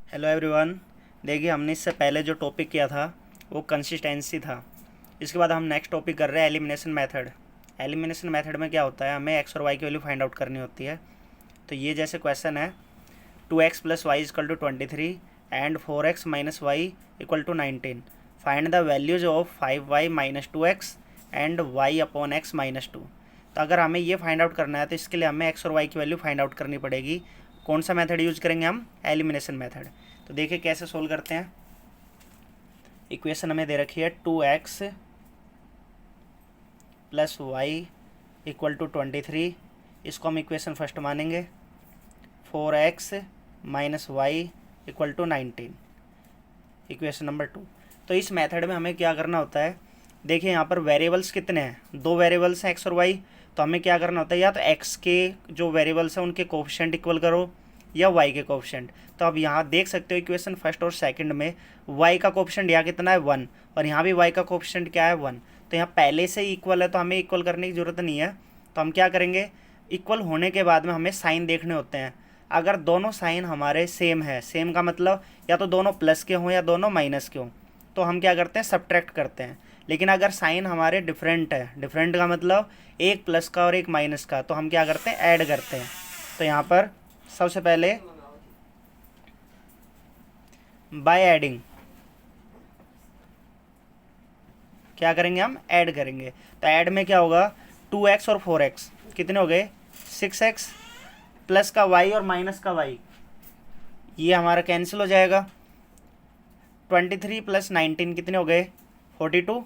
Hello everyone. देखिए, हमने इससे पहले जो टॉपिक किया था वो कंसिस्टेंसी था। इसके बाद हम नेक्स्ट टॉपिक कर रहे हैं एलिमिनेशन मेथड। एलिमिनेशन मेथड में क्या होता है, हमें एक्स और वाई की वैल्यू फाइंड आउट करनी होती है। तो ये जैसे क्वेश्चन है 2x plus y equal to 23 and 4x minus y equal to 19। Find the values of 5y minus 2x and y upon x minus 2। तो अगर हमें ये फाइंड आउट करना है तो इसके लिए हमें एक्स और वाई की वैल्यू फाइंड आउट करनी पड़ेगी। कौन सा मेथड यूज करेंगे हम? Elimination method. तो देखिए कैसे सोल्व करते हैं। इक्वेशन हमें दे रखी है 2x plus y equal to 23। इसको हम इक्वेशन फर्स्ट मानेंगे। 4x minus y equal to 19, equation number 2। तो इस मेथड में हमें क्या करना होता है, देखिए यहाँ पर वेरिएबल्स कितने हैं, दो वेरिएबल्स हैं एक्स और वाई। तो हमें क्या करना होता है, या तो एक्स के जो वेरिएबल्स हैं उनके कोफिशिएंट इक्वल करो या वाई के कोफिशिएंट। तो अब यहाँ देख सकते हो इक्वेशन फर्स्ट और सेकंड में वाई का कोफिशिएंट यहाँ कितना है 1, और यहाँ भी वाई का कोफिशिएंट क्या है 1। तो यहाँ पहले से ही इक्वल है तो हमें इक्वल करने की ज़रूरत नहीं है। तो हम क्या करेंगे, इक्वल होने के बाद में हमें साइन देखने होते हैं। अगर दोनों साइन हमारे सेम है, सेम का मतलब या तो दोनों प्लस के हों या दोनों माइनस के हों, तो हम क्या करते हैं, सब्ट्रैक्ट करते हैं। लेकिन अगर साइन हमारे डिफरेंट है, डिफरेंट का मतलब एक प्लस का और एक माइनस का, तो हम क्या करते हैं, ऐड करते हैं। तो यहाँ पर सबसे पहले बाय एडिंग क्या करेंगे, हम ऐड करेंगे। तो ऐड में क्या होगा, 2x और 4x कितने हो गए, 6x प्लस का y और माइनस का y, ये हमारा कैंसिल हो जाएगा। 23 प्लस 19 कितने हो गए, 42।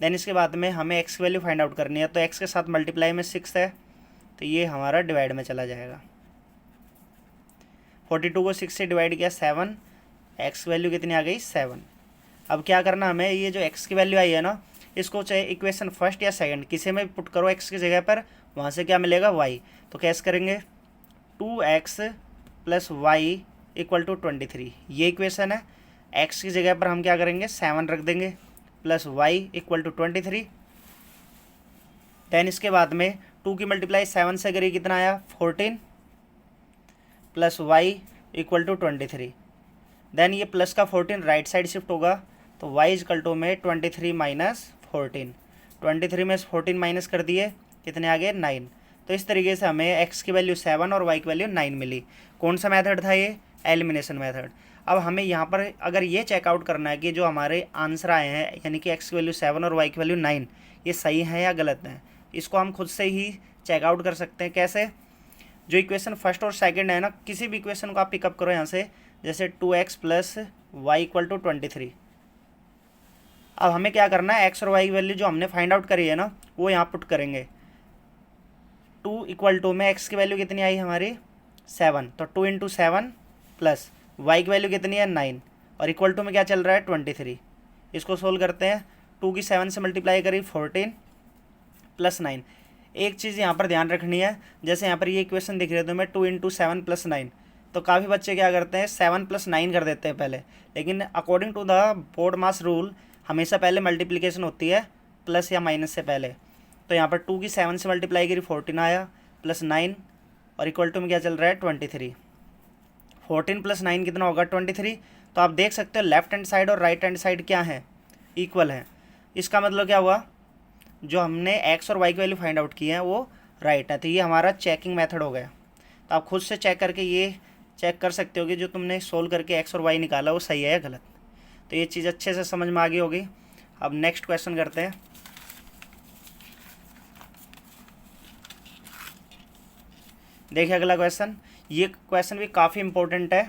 देन इसके बाद में हमें x की वैल्यू फाइंड आउट करनी है। तो x के साथ मल्टीप्लाई में 6 है, तो ये हमारा डिवाइड में चला जाएगा। 42 को 6 से डिवाइड किया 7, x की वैल्यू कितनी आ गई 7। अब क्या करना हमें, ये जो x की वैल्यू आई है ना, इसको चाहे इक्वेशन फर्स्ट या सेकंड किसी में पुट करो x की जगह पर, वहाँ से क्या मिलेगा y। तो कैसे करेंगे, 2x plus y equal to 23, ये इक्वेशन है। x की जगह पर हम क्या करेंगे, 7 रख देंगे, plus y equal to 23। Then इसके बाद में 2 की मल्टीप्लाई 7 से करिए, कितना आया 14, plus y equal to 23। Then ये प्लस का 14 राइट साइड शिफ्ट होगा, तो y इक्वल टू में 23 माइनस 14, 23 में 14 माइनस कर दिए, कितने आ गए 9। तो इस तरीके से हमें x की वैल्यू 7 और y की वैल्यू 9 मिली। कौन सा मेथड था ये, एलिमिनेशन मेथड। अब हमें यहाँ पर अगर ये चेकआउट करना है कि जो हमारे आंसर आए हैं, यानी कि x की वैल्यू 7 और y की वैल्यू 9, ये सही है या गलत है, इसको हम खुद से ही चेकआउट कर सकते हैं। कैसे, जो इक्वेशन फर्स्ट और सेकंड है ना, किसी भी इक्वेशन को आप पिकअप करो यहाँ से, जैसे 2x plus y equal to 23। अब हमें क्या करना है, एक्स और वाई की वैल्यू जो हमने फाइंड आउट करी है ना, वो यहाँ पुट करेंगे। 2 इक्वल टू में एक्स की वैल्यू कितनी आई हमारी 7, तो 2 इंटू 7 प्लस वाई की वैल्यू कितनी है 9, और इक्वल टू में क्या चल रहा है 23। इसको सोल्व करते हैं, 2 की 7 से मल्टीप्लाई करी 14 प्लस 9। एक चीज़ यहाँ पर ध्यान रखनी है, जैसे यहाँ पर ये इक्वेशन दिख रही है तुम्हें 2 इंटू 7 प्लस 9, तो काफ़ी बच्चे क्या करते हैं 7 प्लस 9 कर देते हैं पहले। लेकिन according to the BODMAS rule हमेशा पहले मल्टीप्लिकेशन होती है प्लस या माइनस से पहले। तो यहाँ पर 2 की 7 से मल्टीप्लाई करी 14 आया, प्लस 9, और इक्वल टू में क्या चल रहा है 23। 14 प्लस 9 कितना होगा 23। तो आप देख सकते हो लेफ्ट हैंड साइड और राइट हैंड साइड क्या है, इक्वल है। इसका मतलब क्या हुआ, जो हमने x और y की वैल्यू फाइंड आउट की है वो राइट है। तो ये हमारा चेकिंग मेथड हो गया। तो आप खुद से चेक करके ये चेक कर सकते हो कि जो तुमने सोल्व करके x और y निकाला वो सही है या गलत। तो ये चीज़ अच्छे से समझ में आ गई होगी। अब नेक्स्ट क्वेश्चन करते हैं। देखिए अगला क्वेश्चन, ये क्वेश्चन भी काफ़ी इंपॉर्टेंट है,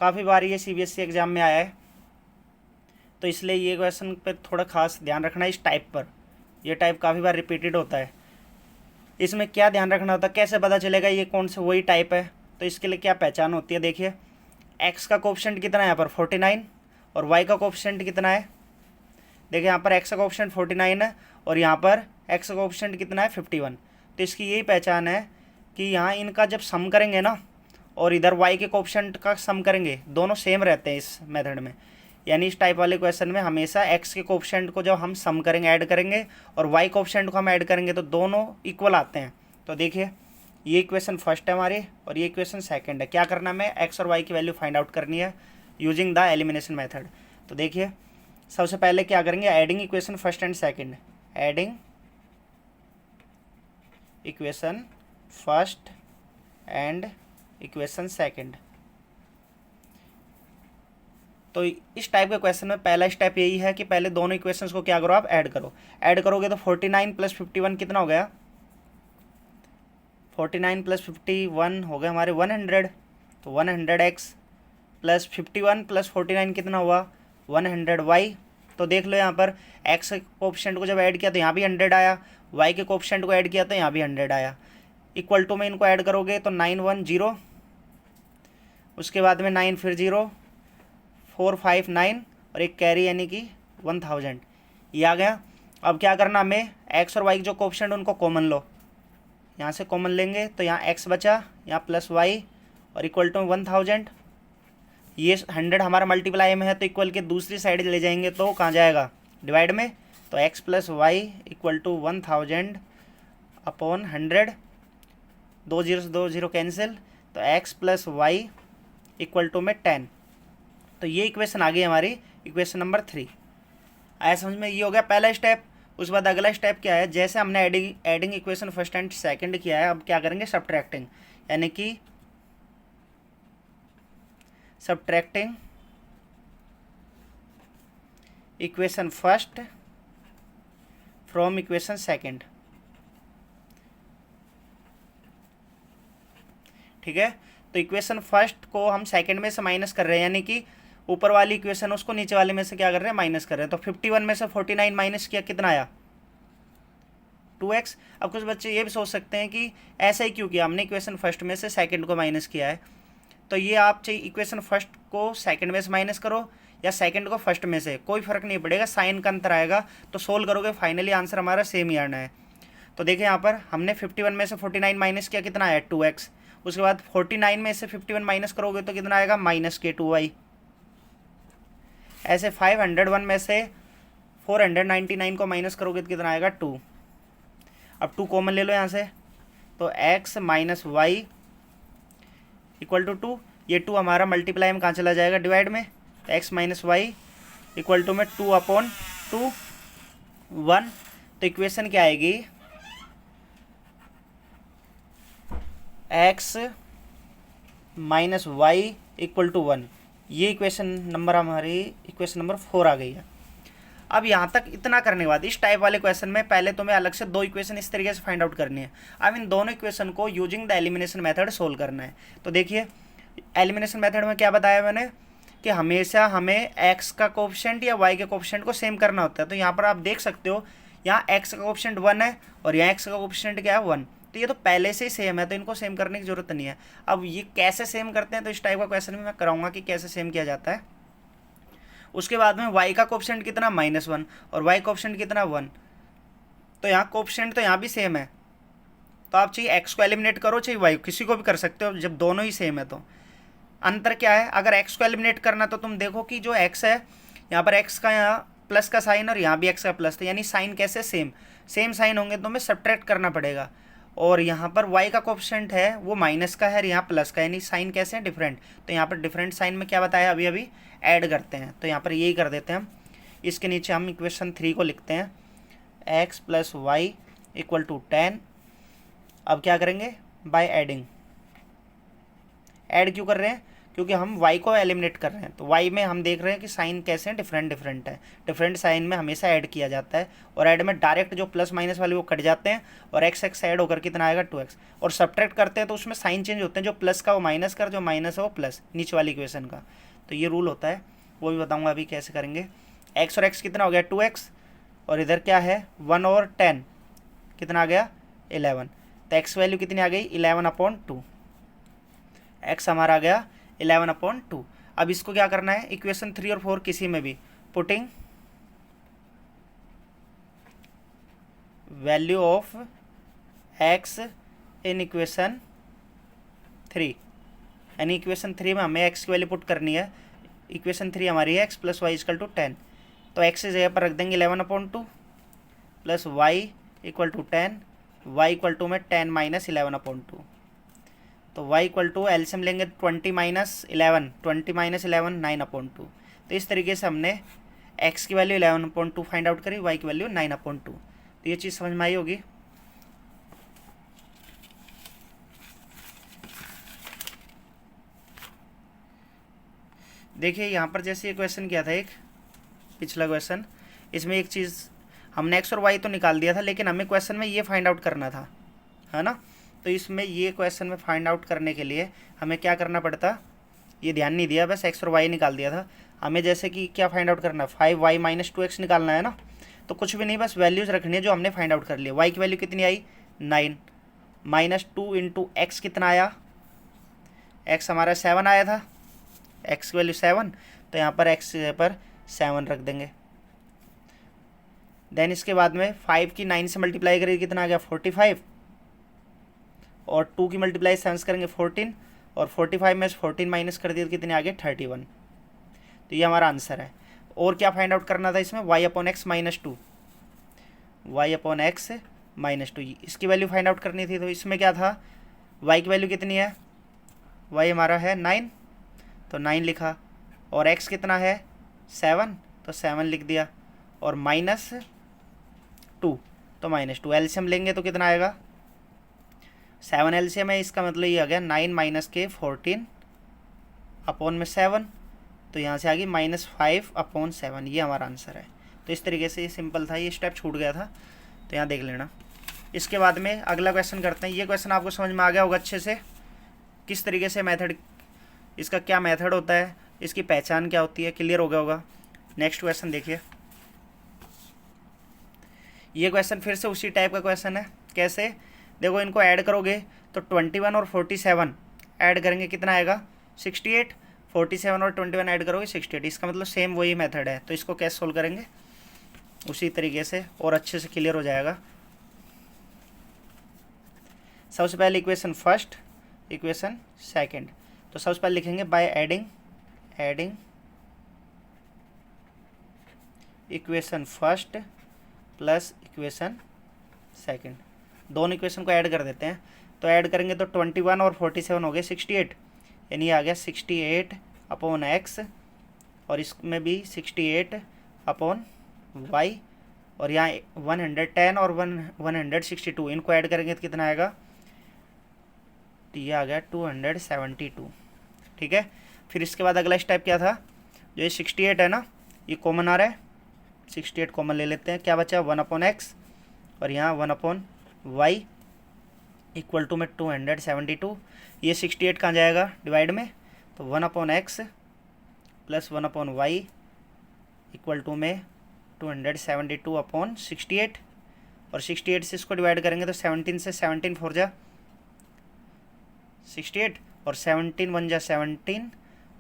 काफ़ी बार ये CBSE एग्ज़ाम में आया है, तो इसलिए ये क्वेश्चन पे थोड़ा खास ध्यान रखना है। इस टाइप पर, ये टाइप काफ़ी बार रिपीटेड होता है। इसमें क्या ध्यान रखना होता है, कैसे पता चलेगा ये कौन सा वही टाइप है, तो इसके लिए क्या पहचान होती है। देखिए x का कोफिशिएंट कितना है यहाँ पर 49, और y का कोफिशिएंट कितना है, देखिए यहाँ पर x का कोफिशिएंट 49 है और यहाँ पर x का कोफिशिएंट कितना है 51। तो इसकी यही पहचान है कि यहाँ इनका जब सम करेंगे ना, और इधर y के कोफिशिएंट का सम करेंगे, दोनों सेम रहते हैं इस मेथड में। यानी इस टाइप वाले क्वेश्चन में हमेशा x के कोफिशिएंट को जब हम सम करेंगे, ऐड करेंगे, और y कोफिशिएंट को हम ऐड करेंगे, तो दोनों इक्वल आते हैं। तो देखिए ये इक्वेशन फर्स्ट है हमारी और ये इक्वेशन सेकंड है। क्या करना है, हमें एक्स और वाई की वैल्यू फाइंड आउट करनी है यूजिंग द एलिमिनेशन मेथड। तो देखिए सबसे पहले क्या करेंगे, adding equation first and second, adding equation first and equation second. तो इस टाइप के क्वेश्चन में पहला स्टेप यही है कि पहले दोनों इक्वेशंस को क्या करो, आप ऐड करो। ऐड करोगे तो 49 + 51 कितना हो गया, 49 + 51 हो गया हमारे 100। तो 100x + 51 + 49 कितना हुआ, 100y। तो देख लो यहाँ पर x के कोएफिशिएंट को जब ऐड किया तो यहाँ भी 100 आया, y के कोएफिशिएंट को ऐड किया तो यहाँ भी 100 आया। इक्वल टू में इनको ऐड करोगे तो 9 1 0, उसके बाद में 9 फिर 0, 4 5 9 और एक कैरी यानी कि 1000, ये आ गया। अब क्या करना, हमें x और y के जो कोएफिशिएंट उनको कॉमन लो, यहाँ से कॉमन लेंगे तो यहाँ x बचा, यहाँ +y और इक्वल टू 1000। ये 100 हमारा मल्टीप्लाई में है तो इक्वल के दूसरी साइड ले जाएंगे तो कहाँ जाएगा, डिवाइड में। तो x + y equal to 1000 upon 100, 2 0 से 2 0 कैंसिल, तो x + y इक्वल टू में 10। तो ये इक्वेशन आ गई हमारी इक्वेशन नंबर 3। आया समझ में, ये हो गया पहला स्टेप। उसके बाद अगला स्टेप क्या है, जैसे हमने adding equation first and second किया है, अब क्या करेंगे, सब्ट्रैक्टिंग, यानी कि subtracting equation first from equation second. ठीक है, तो इक्वेशन फर्स्ट को हम सेकंड में से माइनस कर रहे हैं, यानी कि ऊपर वाली इक्वेशन उसको नीचे वाले में से क्या कर रहे हैं, माइनस कर रहे हैं। तो 51 में से 49 माइनस किया, कितना आया, 2x। अब कुछ बच्चे ये भी सोच सकते हैं कि ऐसा ही क्यों किया, हमने इक्वेशन फर्स्ट में से सेकंड को माइनस किया है। तो ये आप चाहिए इक्वेशन फर्स्ट को सेकंड में से माइनस करो या सेकंड को फर्स्ट में से, कोई फर्क नहीं पड़ेगा, साइन का अंतर आएगा। तो सोल्व करोगे फाइनली आंसर हमारा सेम ही आना है। तो देखिए यहाँ पर हमने 51 में से 49 माइनस किया, कितना आया, 2x। उसके बाद 49 में से 51 माइनस करोगे तो कितना आएगा, -2y। ऐसे 501 में से 499 को माइनस करोगे तो कितना आएगा, 2। अब 2 कॉमन ले लो यहाँ से, तो x - y इक्वल टू 2। ये 2 हमारा मल्टीप्लाई में कहाँ चला जाएगा, डिवाइड में। x - y इक्वल टू में 2/2 1। तो इक्वेशन क्या आएगी, x - y इक्वल टू 1। ये इक्वेशन नंबर हमारी इक्वेशन नंबर 4 आ गई है। अब यहाँ तक इतना करने के बाद इस टाइप वाले क्वेश्चन में पहले तुम्हें अलग से 2 इक्वेशन इस तरीके से फाइंड आउट करनी है। अब इन दोनों इक्वेशन को using the elimination method solve करना है। तो देखिए एलिमिनेशन मेथड में क्या बताया मैंने कि हमेशा हमें x का कोएफिशिएंट या y के कोएफिशिएंट को सेम करना होता है। तो यहाँ पर आप देख सकते हो, यहाँ x का कोएफिशिएंट 1 है और यहाँ x का कोएफिशिएंट क्या है, 1। तो ये तो पहले से ही सेम है, तो इनको सेम करने की जरूरत नहीं है। अब ये कैसे सेम करते हैं, तो इस टाइप का क्वेश्चन भी मैं कराऊंगा कि कैसे सेम किया जाता है। उसके बाद में y का कोएफिशिएंट कितना, -1 और y कोएफिशिएंट कितना, 1। तो यहाँ कोएफिशिएंट तो यहाँ भी सेम है, तो आप चाहिए x को एलिमिनेट करो चाहिए y, किसी को भी कर सकते हो जब दोनों ही सेम है। तो अंतर क्या है, अगर x को एलिमिनेट करना तो तुम देखो कि जो x है यहाँ पर x का यहाँ प्लस का साइन और यहाँ भी x का प्लस, तो यानी साइन कैसे सेम साइन होंगे तो हमें सब्ट्रैक्ट करना पड़ेगा। और यहाँ पर y का कोएफिशिएंट है वो माइनस का है और यहाँ प्लस का, यानी साइन कैसे हैं, डिफरेंट। तो यहाँ पर डिफरेंट साइन में क्या बताया, अभी ऐड करते हैं। तो यहाँ पर यही कर देते हैं हम। इसके नीचे हम इक्वेशन 3 को लिखते हैं, x + y इक्वल टू 10। अब क्या करेंगे, बाय एडिंग। ऐड क्यों कर रहे हैं, क्योंकि हम y को एलिमिनेट कर रहे हैं। तो y में हम देख रहे हैं कि साइन कैसे हैं, डिफरेंट है। डिफरेंट साइन में हमेशा ऐड किया जाता है और ऐड में डायरेक्ट जो प्लस माइनस वाले वो कट जाते हैं और x ऐड होकर कितना आएगा, 2x। और सब्ट्रैक्ट करते हैं तो उसमें साइन चेंज होते हैं, जो प्लस का वो माइनस कर, जो माइनस है वो प्लस, नीचे वाली इक्वेशन का। तो ये रूल होता है, वो भी बताऊँगा अभी कैसे करेंगे। x और x कितना हो गया, 2x, और इधर क्या है, 1 और 10 कितना आ गया, 11। तो x वैल्यू कितनी आ गई, 11/2। x हमारा आ गया 11/2। अब इसको क्या करना है, इक्वेशन 3 और 4 किसी में भी putting value of x in equation 3, यानी इक्वेशन 3 में हमें x की वैल्यू पुट करनी है। इक्वेशन 3 हमारी है x + y इक्वल टू 10। तो x इस जगह पर रख देंगे 11/2 plus y equal to 10, y equal to में 10 - 11/2। तो y इक्वल टू एलसीएम लेंगे 20 माइनस 11 9/2। तो इस तरीके से हमने x की वैल्यू 11/2 फाइंड आउट करी, y की वैल्यू 9/2। तो ये चीज़ समझ में आई होगी। देखिए यहाँ पर जैसे ये क्वेश्चन किया था एक पिछला क्वेश्चन, इसमें एक चीज़ हमने x और y तो निकाल दिया था, लेकिन हमें क्वेश्चन में ये फाइंड आउट करना था, है ना। तो इसमें ये क्वेश्चन में फाइंड आउट करने के लिए हमें क्या करना पड़ता, ये ध्यान नहीं दिया, बस x और y निकाल दिया था। हमें जैसे कि क्या फाइंड आउट करना, 5y माइनस 2x निकालना है ना। तो कुछ भी नहीं, बस वैल्यूज़ रखनी है जो हमने फाइंड आउट कर लिया। y की वैल्यू कितनी आई 9, माइनस 2 इंटू एक्स कितना आया, x हमारा 7 आया था, x की वैल्यू 7, तो यहाँ पर x पर 7 रख देंगे। देन इसके बाद में 5 की 9 से मल्टीप्लाई करेंगे कितना आ गया 45, और 2 की मल्टीप्लाई 7 से करेंगे 14, और 45 में से 14 माइनस कर दिया तो कितने आ गए 31। तो ये हमारा आंसर है। और क्या फाइंड आउट करना था इसमें, y/x माइनस 2, y/x माइनस 2, इसकी वैल्यू फाइंड आउट करनी थी। तो इसमें क्या था, y की वैल्यू कितनी है, y हमारा है 9, तो 9 लिखा, और x कितना है 7, तो 7 लिख दिया, और माइनस 2, तो माइनस 2 एलसीएम लेंगे तो कितना आएगा 7 एलसीएम है, इसका मतलब ये आ गया 9 माइनस के 14 अपॉन में 7, तो यहाँ से आ गई -5/7, ये हमारा आंसर है। तो इस तरीके से ये सिंपल था, ये स्टेप छूट गया था, तो यहाँ देख लेना। इसके बाद में अगला क्वेश्चन करते हैं। ये क्वेश्चन आपको समझ में आ गया होगा अच्छे से, किस तरीके से मेथड, इसका क्या मेथड होता है, इसकी पहचान क्या होती है, क्लियर हो गया होगा। नेक्स्ट क्वेश्चन देखिए, ये क्वेश्चन फिर से उसी टाइप का क्वेश्चन है। कैसे, देखो इनको ऐड करोगे तो 21 और 47 ऐड करेंगे कितना आएगा 68, 47 और 21 ऐड करोगे 68, इसका मतलब सेम वही मेथड है। तो इसको कैसे सोल्व करेंगे उसी तरीके से, और अच्छे से क्लियर हो जाएगा। सबसे पहले इक्वेशन फर्स्ट, इक्वेशन सेकंड। तो सबसे पहले लिखेंगे by adding equation first plus equation second, दोनों इक्वेशन को ऐड कर देते हैं। तो ऐड करेंगे तो 21 और 47 हो गए 68, यानी आ गया 68/x, और इसमें भी 68/y, और यहाँ 110 और 162 इनको ऐड करेंगे तो कितना आएगा, तो ये आ गया 272। ठीक है, फिर इसके बाद अगला स्टेप क्या था, जो ये 68 है ना, ये कॉमन आ रहा है, 68 कॉमन ले लेते हैं, क्या बचा 1/x, और यहाँ 1/y इक्वल टू में 272। ये 68 कहाँ जाएगा डिवाइड में, तो 1/x plus 1/y equal to में 272/68, और 68 से इसको डिवाइड करेंगे तो 17 से 17 4 जा 68, और 17 1 जा 17,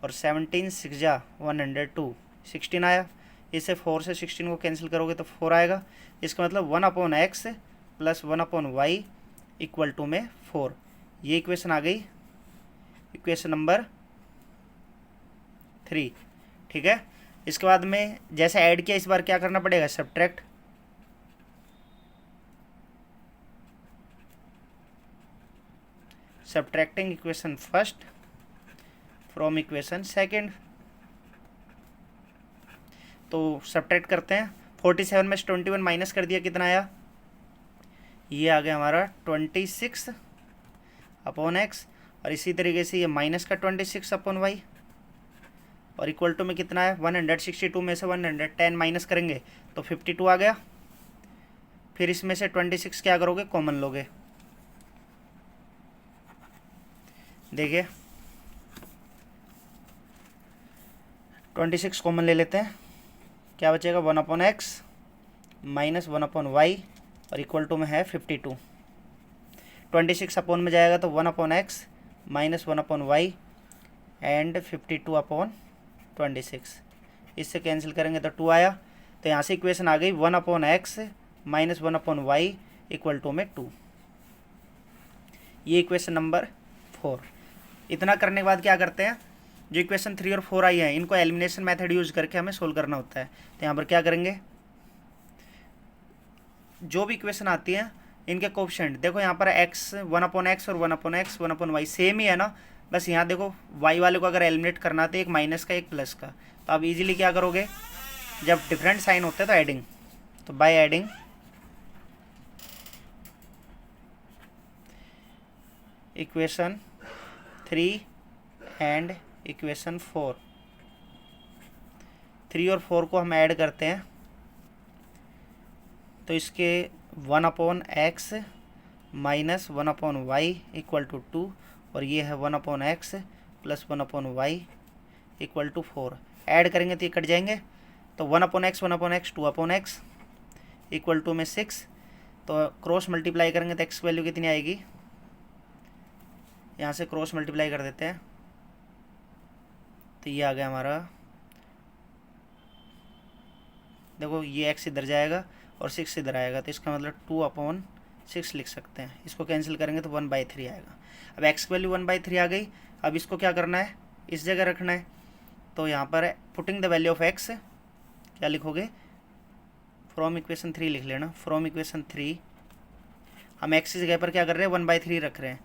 और 17 6 जा 102, 16 आया। इसे 4 से 16 को कैंसिल करोगे तो 4 आएगा। इसका मतलब 1/x plus 1/y equal to में 4, ये इक्वेशन आ गई, इक्वेशन नंबर 3। ठीक है, इसके बाद में जैसे ऐड किया इस बार क्या करना पड़ेगा, subtract. Subtracting equation first from equation second. तो सब्ट्रैक्ट करते हैं, 47 में से 21 माइनस कर दिया कितना आया, ये आ गया हमारा 26/x, और इसी तरीके से ये माइनस का 26/y, और इक्वल टू में कितना है 162 में से 110 माइनस करेंगे तो 52 आ गया। फिर इसमें से 26 क्या करोगे, कॉमन लोगे। देखिए 26 कॉमन ले लेते हैं, क्या बचेगा 1/x माइनस 1/y, और इक्वल टू में है 52। 26 अपॉन में जाएगा तो 1/x माइनस 1/y एंड 52/26, इससे कैंसिल करेंगे तो 2 आया। तो यहाँ से इक्वेशन आ गई 1/x minus 1/y equal to में 2, ये इक्वेशन नंबर 4। इतना करने के बाद क्या करते हैं, जो इक्वेशन 3 और 4 आई है इनको एलिमिनेशन मेथड यूज करके हमें सोल्व करना होता है। तो यहाँ पर क्या करेंगे, जो भी इक्वेशन आती है इनके कोफिशिएंट देखो, यहाँ पर x 1/x और 1/x 1/y सेम ही है ना, बस यहाँ देखो y वाले को अगर एलिमिनेट करना तो एक माइनस का एक प्लस का, तो आप इजीली क्या करोगे, जब डिफरेंट साइन होते हैं तो एडिंग, तो by adding equation 3 and equation 4, 3 और 4 को हम ऐड करते हैं तो इसके 1/x minus 1/y equal to 2, और ये है 1/x plus 1/y equal to 4। Add करेंगे तो ये कट जाएंगे, तो 1/x 1/x 2/x equal to में 6, तो क्रॉस मल्टीप्लाई करेंगे तो x वैल्यू कितनी आएगी, यहाँ से क्रॉस मल्टीप्लाई कर देते हैं तो ये आ गया हमारा, देखो ये x इधर जाएगा और 6 इधर आएगा, तो इसका मतलब 2/6 लिख सकते हैं। इसको कैंसिल करेंगे तो 1/3 आएगा। अब x की वैल्यू 1/3 आ गई। अब इसको क्या करना है, इस जगह रखना है, तो यहाँ पर putting the value of x क्या लिखोगे, फ्रॉम इक्वेशन 3 लिख लेना। फ्रॉम इक्वेशन 3 हम x की जगह पर क्या कर रहे हैं, 1/3 रख रहे हैं,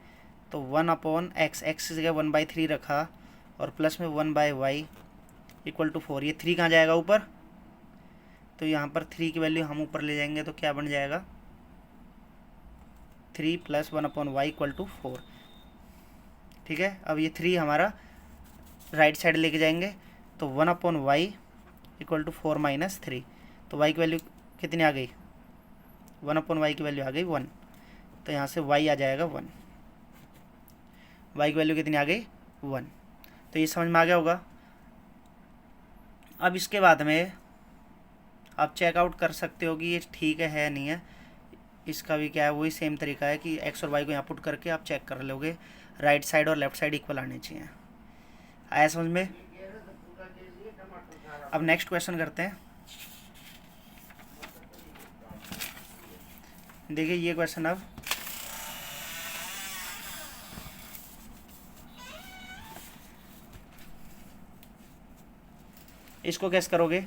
तो 1/x, x की जगह 1/3 रखा और प्लस में 1/y इक्वल टू 4। ये 3 कहाँ जाएगा, ऊपर, तो यहाँ पर 3 की वैल्यू हम ऊपर ले जाएंगे तो क्या बन जाएगा, 3 प्लस 1/y इक्वल टू 4। ठीक है, अब ये 3 हमारा राइट साइड लेके जाएंगे, तो 1/y इक्वल टू 4 माइनस 3, तो y की वैल्यू कितनी आ गई, 1/y की वैल्यू आ गई 1, तो यहाँ से y आ जाएगा 1, y की वैल्यू कितनी आ गई 1। तो ये समझ में आ गया होगा। अब इसके बाद में आप चेकआउट कर सकते हो कि ये ठीक है नहीं है, इसका भी क्या है, वही सेम तरीका है कि x और y को यहाँ पुट करके आप चेक कर लोगे, राइट साइड और लेफ्ट साइड इक्वल आने चाहिए। आया समझ में। अब नेक्स्ट क्वेश्चन करते हैं। देखिए ये क्वेश्चन, अब इसको कैसे करोगे,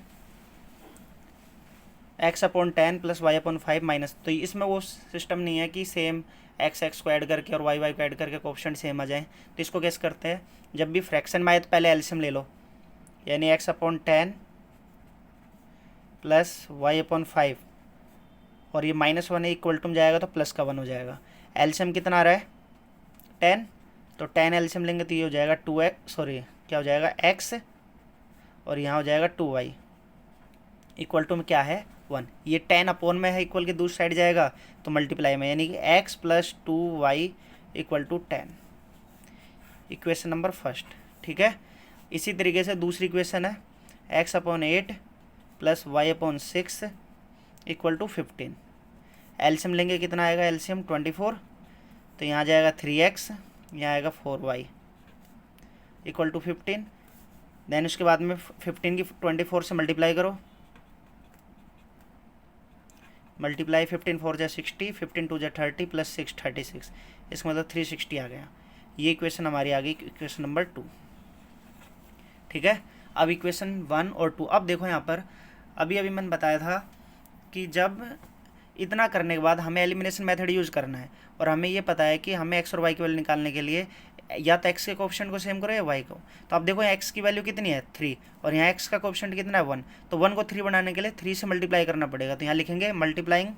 x/10 प्लस y/5 माइनस, तो इसमें वो सिस्टम नहीं है कि सेम x को ऐड करके और y को ऐड करके कोएफिशिएंट सेम आ जाए। तो इसको कैसे करते हैं, जब भी फ्रैक्शन में आए तो पहले एलसीएम ले लो, यानी x/10 प्लस y/5, और ये -1 है, इक्वल टू जाएगा तो प्लस का 1 हो जाएगा। एलसीएम कितना आ रहा है 10, तो 10 एलसीएम लेंगे तो ये हो जाएगा 2x, सॉरी क्या हो जाएगा x, और यहाँ हो जाएगा 2y इक्वल टू में क्या है 1। ये 10 अपॉन में है, इक्वल के दूसरी साइड जाएगा तो मल्टीप्लाई में, यानी कि x plus 2y equal to 10, equation number first. ठीक है, इसी तरीके से दूसरी इक्वेशन है x/8 plus y/6 equal to 15। LCM लेंगे कितना आएगा, एलसीएम 24, तो यहाँ जाएगा 3x, यहाँ आएगा 4y इक्वल टू 15। देन उसके बाद में 15 की 24 से मल्टीप्लाई करो, मल्टीप्लाई 15 4 जा 60, 15 2 जा 30 प्लस 6 36, इसका मतलब 360 आ गया। ये इक्वेशन हमारी आ गई इक्वेशन नंबर 2। ठीक है, अब इक्वेशन 1 और 2, अब देखो यहाँ पर अभी मैंने बताया था कि जब इतना करने के बाद हमें एलिमिनेशन मेथड यूज़ करना है, और हमें ये पता है कि हमें x और y की वैल्यू निकालने के लिए या तो x के कोएफिशिएंट को सेम करो या y को। तो आप देखो x की वैल्यू कितनी है 3, और यहाँ x का कोएफिशिएंट कितना है 1, तो 1 को 3 बनाने के लिए 3 से मल्टीप्लाई करना पड़ेगा। तो यहाँ लिखेंगे मल्टीप्लाइंग,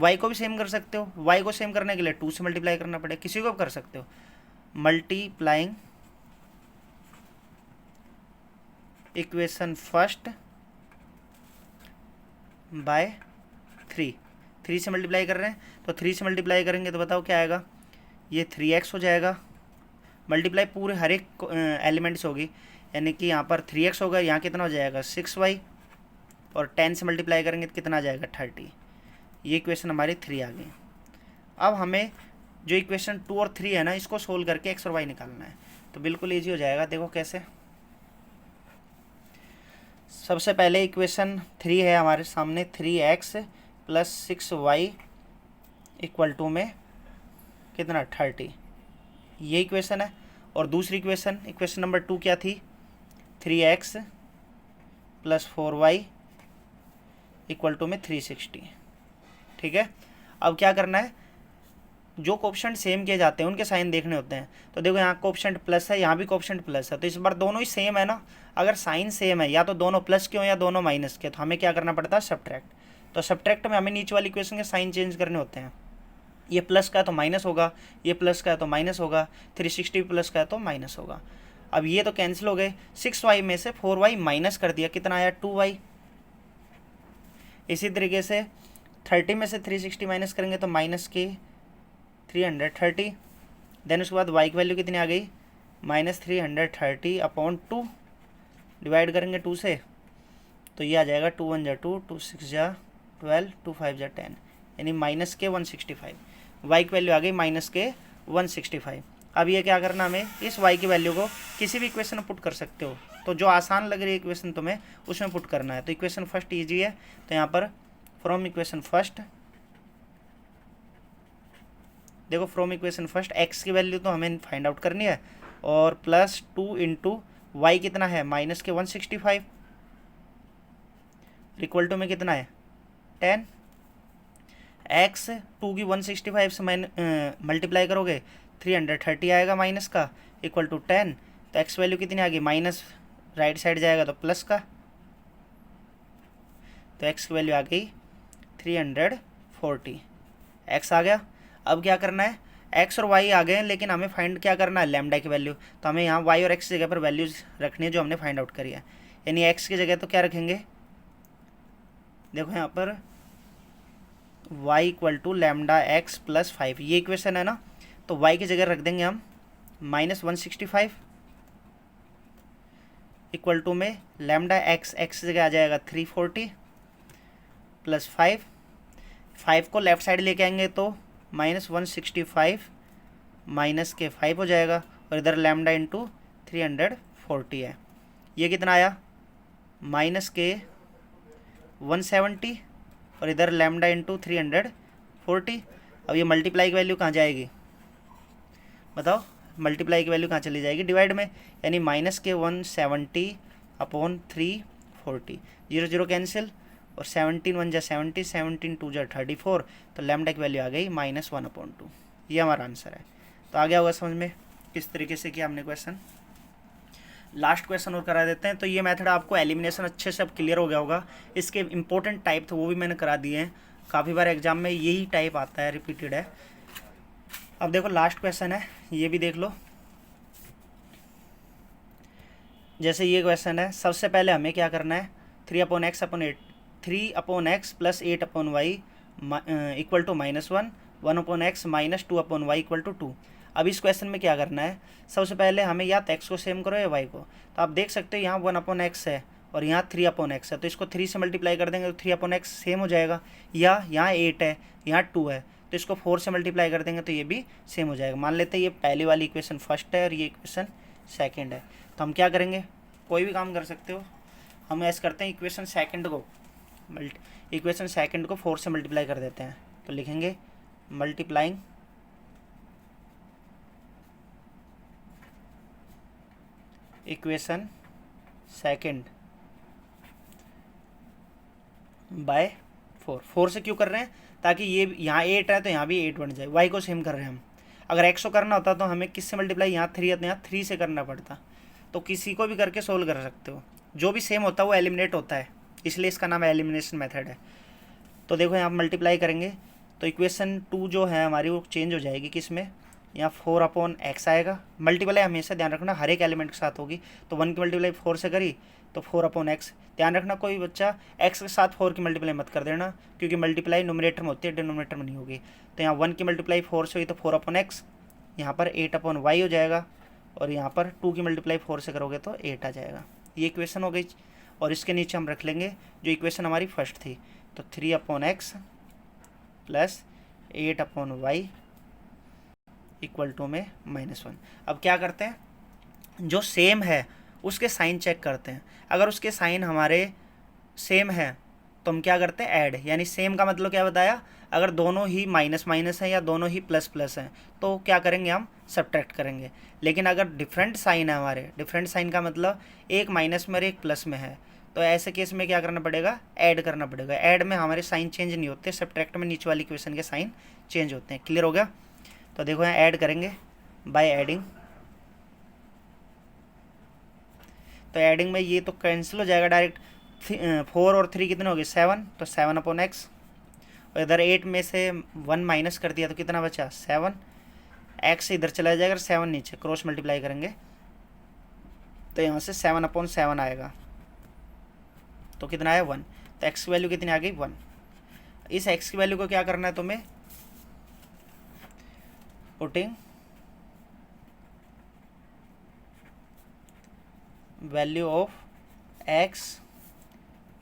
y को भी सेम कर सकते हो, y को सेम करने के लिए 2 से मल्टीप्लाई करना पड़ेगा, किसी को भी कर सकते हो, मल्टीप्लाइंग इक्वेशन फर्स्ट बाय 3 से मल्टीप्लाई कर रहे हैं, तो 3 से मल्टीप्लाई करेंगे तो बताओ क्या आएगा, ये 3x हो जाएगा, मल्टीप्लाई पूरे हर एक एलिमेंट्स होगी, यानी कि यहाँ पर 3x होगा, यहाँ कितना हो जाएगा 6y, और 10 से मल्टीप्लाई करेंगे तो कितना आ जाएगा 30। ये इक्वेशन हमारी 3 आ गई। अब हमें जो इक्वेशन 2 और 3 है ना, इसको सोल्व करके x और y निकालना है, तो बिल्कुल ईजी हो जाएगा। देखो कैसे, सबसे पहले इक्वेशन 3 है हमारे सामने, 3x plus 6y equal to में कितना 30, ये इक्वेशन है। और दूसरी इक्वेशन नंबर 2 क्या थी, 3x plus 4y equal to में 360। ठीक है, अब क्या करना है, जो कोएफिशिएंट सेम किए जाते हैं उनके साइन देखने होते हैं। तो देखो यहाँ कोएफिशिएंट प्लस है, यहाँ भी कोएफिशिएंट प्लस है, तो इस बार दोनों ही सेम है ना। अगर साइन सेम है, या तो दोनों प्लस के हो या दोनों माइनस के, तो हमें क्या करना पड़ता है, सब्ट्रैक्ट। तो सब्ट्रैक्ट में हमें नीचे वाली इक्वेशन के साइन चेंज करने होते हैं। ये प्लस का है तो माइनस होगा, ये प्लस का है तो माइनस होगा, 360 प्लस का है तो माइनस होगा। अब ये तो कैंसिल हो गए, 6y में से 4y माइनस कर दिया, कितना आया 2y। इसी तरीके से 30 में से 360 माइनस करेंगे तो माइनस के 330। देन उसके बाद y की वैल्यू कितनी आ गई, -330 अपॉन 2, डिवाइड करेंगे 2 से तो ये आ जाएगा 2 1 जा 2, 2 6 जा 12, 2 5 जा 10, यानी माइनस के 165। y की वैल्यू आ गई माइनस के 165। अब ये क्या करना, हमें इस y की वैल्यू को किसी भी इक्वेशन में पुट कर सकते हो, तो जो आसान लग रही है इक्वेशन तुम्हें उसमें पुट करना है। तो इक्वेशन फर्स्ट ईजी है, तो यहाँ पर फ्रॉम इक्वेशन फर्स्ट, देखो फ्रॉम इक्वेशन फर्स्ट x की वैल्यू तो हमें फाइंड आउट करनी है, और प्लस 2 इंटू वाई कितना है, माइनस के 165, इक्वल टू में कितना है 10। x 2 की 165 से मल्टीप्लाई करोगे 330 आएगा माइनस का, इक्वल टू 10। तो x वैल्यू कितनी आ गई, माइनस राइट साइड जाएगा तो प्लस का, तो x की वैल्यू आ गई 340, x आ गया। अब क्या करना है, x और y आ गए हैं, लेकिन हमें फाइंड क्या करना है, लैम्डा की वैल्यू। तो हमें यहाँ y और x की जगह पर वैल्यूज रखनी है जो हमने फाइंड आउट करी है। यानी x की जगह तो क्या रखेंगे, देखो यहाँ पर y equal to lambda x plus 5, ये इक्वेशन है ना, तो y की जगह रख देंगे हम -165, इक्वल टू में लैम्डा एक्स की जगह आ जाएगा 340 प्लस 5 को लेफ्ट साइड लेके आएंगे तो -165 माइनस के 5 हो जाएगा, और इधर लैम्डा इंटू 340 है, ये कितना आया माइनस के 170, और इधर लैम्डा इंटू 340। अब ये मल्टीप्लाई की वैल्यू कहाँ जाएगी, बताओ, मल्टीप्लाई की वैल्यू कहाँ चली जाएगी, डिवाइड में, यानी माइनस के 170 अपॉन 340, 0 0 कैंसिल, और 17 1 जा 70, 17 2 जा 34, तो लैम्डा की वैल्यू आ गई -1/2। ये हमारा आंसर है। तो आ गया होगा समझ में किस तरीके से किया हमने क्वेश्चन। लास्ट क्वेश्चन और करा देते हैं। तो ये मेथड आपको एलिमिनेशन अच्छे से अब क्लियर हो गया होगा। इसके इंपॉर्टेंट टाइप थे वो भी मैंने करा दिए हैं, काफ़ी बार एग्जाम में यही टाइप आता है, रिपीटेड है। अब देखो लास्ट क्वेश्चन है, ये भी देख लो। जैसे ये क्वेश्चन है, सबसे पहले हमें क्या करना है, 3/x upon 8, 3/x plus 8/y equal to -1, 1/x minus 2/y equal to 2। अब इस क्वेश्चन में क्या करना है, सबसे पहले हमें या तो x को सेम करो या y को। तो आप देख सकते हो यहाँ 1/x है और यहाँ 3/x है, तो इसको 3 से मल्टीप्लाई कर देंगे तो 3/x सेम हो जाएगा। या यहाँ 8 है, यहाँ 2 है, तो इसको 4 से मल्टीप्लाई कर देंगे तो ये भी सेम हो जाएगा। मान लेते हैं ये पहली वाली इक्वेशन फर्स्ट है और ये इक्वेशन सेकंड है। तो हम क्या करेंगे, कोई भी काम कर सकते हो, हम ऐसे करते हैं इक्वेशन सेकंड को 4 से मल्टीप्लाई कर देते हैं। तो लिखेंगे मल्टीप्लाइंग इक्वेशन सेकंड बाय 4 से क्यों कर रहे हैं, ताकि ये यहाँ 8 है तो यहाँ भी 8 बन जाए। y को सेम कर रहे हैं हम। अगर x को करना होता तो हमें किससे मल्टीप्लाई, यहाँ 3 है तो यहाँ 3 से करना पड़ता। तो किसी को भी करके सोल्व कर सकते हो, जो भी सेम होता है वो एलिमिनेट होता है, इसलिए इसका नाम एलिमिनेशन मेथड है। तो देखो यहाँ मल्टीप्लाई करेंगे तो इक्वेशन 2 जो है हमारी वो चेंज हो जाएगी, किस में, यहाँ 4/x आएगा। मल्टीप्लाई हमेशा ध्यान रखना हर एक एलिमेंट के साथ होगी। तो 1 की मल्टीप्लाई 4 से करी तो 4/x। ध्यान रखना कोई बच्चा x के साथ 4 की मल्टीप्लाई मत कर देना, क्योंकि मल्टीप्लाई नोमिनेटर में होती है, डिनोमिनेटर में नहीं होगी। तो यहाँ 1 की मल्टीप्लाई 4 से हुई तो 4/x, यहाँ पर 8/y हो जाएगा, और यहाँ पर 2 की मल्टीप्लाई 4 से करोगे तो 8 आ जाएगा। ये इक्वेशन हो गई। और इसके नीचे हम रख लेंगे जो इक्वेशन हमारी फर्स्ट थी, तो 3/x plus 8/y equal to में -1। अब क्या करते हैं, जो सेम है उसके साइन चेक करते हैं। अगर उसके साइन हमारे सेम है तो हम क्या करते हैं, ऐड। यानी सेम का मतलब क्या बताया, अगर दोनों ही माइनस माइनस हैं या दोनों ही प्लस प्लस हैं तो क्या करेंगे, हम सब्ट्रैक्ट करेंगे। लेकिन अगर डिफरेंट साइन है हमारे, डिफरेंट साइन का मतलब एक माइनस में और एक प्लस में है, तो ऐसे केस में क्या करना पड़ेगा, ऐड करना पड़ेगा। ऐड में हमारे साइन चेंज नहीं होते, सब्ट्रैक्ट में नीचे वाली इक्वेशन के साइन चेंज होते हैं। क्लियर हो गया। तो देखो यहाँ ऐड करेंगे बाय एडिंग, तो एडिंग में ये तो कैंसिल हो जाएगा डायरेक्ट। 4 और 3 कितने हो गए 7, तो 7/x। और इधर 8 में से 1 माइनस कर दिया तो कितना बचा 7। x इधर चला जाएगा, 7 नीचे, क्रॉस मल्टीप्लाई करेंगे तो यहाँ से 7/7 आएगा, तो कितना आया 1। तो x की वैल्यू कितनी आ गई 1। इस x की वैल्यू को क्या करना है तुम्हें, putting value of x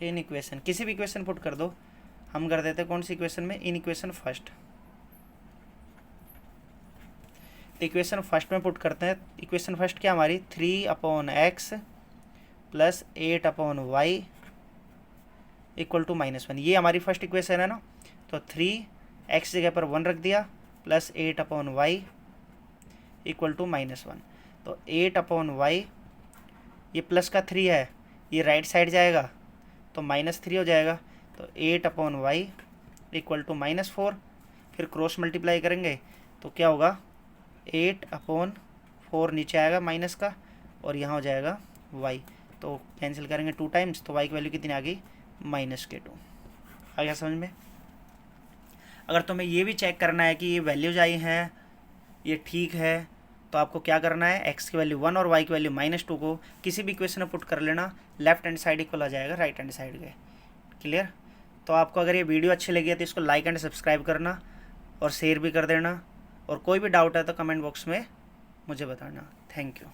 in equation, किसी भी इक्वेशन पुट कर दो। हम कर देते कौन सी इक्वेशन में, in equation first. Equation first में पुट करते हैं। इक्वेशन फर्स्ट क्या हमारी 3/x plus 8/y equal to -1, ये हमारी फर्स्ट इक्वेशन है ना। तो 3x जगह पर 1 रख दिया प्लस 8/y इक्वल टू -1। तो 8/y, ये प्लस का 3 है, ये राइट साइड जाएगा तो -3 हो जाएगा। तो 8/y इक्वल टू -4, फिर क्रॉस मल्टीप्लाई करेंगे तो क्या होगा 8/4 नीचे आएगा माइनस का, और यहाँ हो जाएगा y। तो कैंसिल करेंगे 2 टाइम्स, तो y की वैल्यू कितनी आ गई -2। आ गया समझ में। अगर तुम्हें ये भी चेक करना है कि ये वैल्यूज आई हैं ये ठीक है, तो आपको क्या करना है, x की वैल्यू 1 और y की वैल्यू -2 को किसी भी इक्वेशन में पुट कर लेना, लेफ्ट हैंड साइड इक्वल आ जाएगा राइट हैंड साइड के। क्लियर। तो आपको अगर ये वीडियो अच्छी लगी है तो इसको लाइक एंड सब्सक्राइब करना और शेयर भी कर देना, और कोई भी डाउट है तो कमेंट बॉक्स में मुझे बताना। Thank you.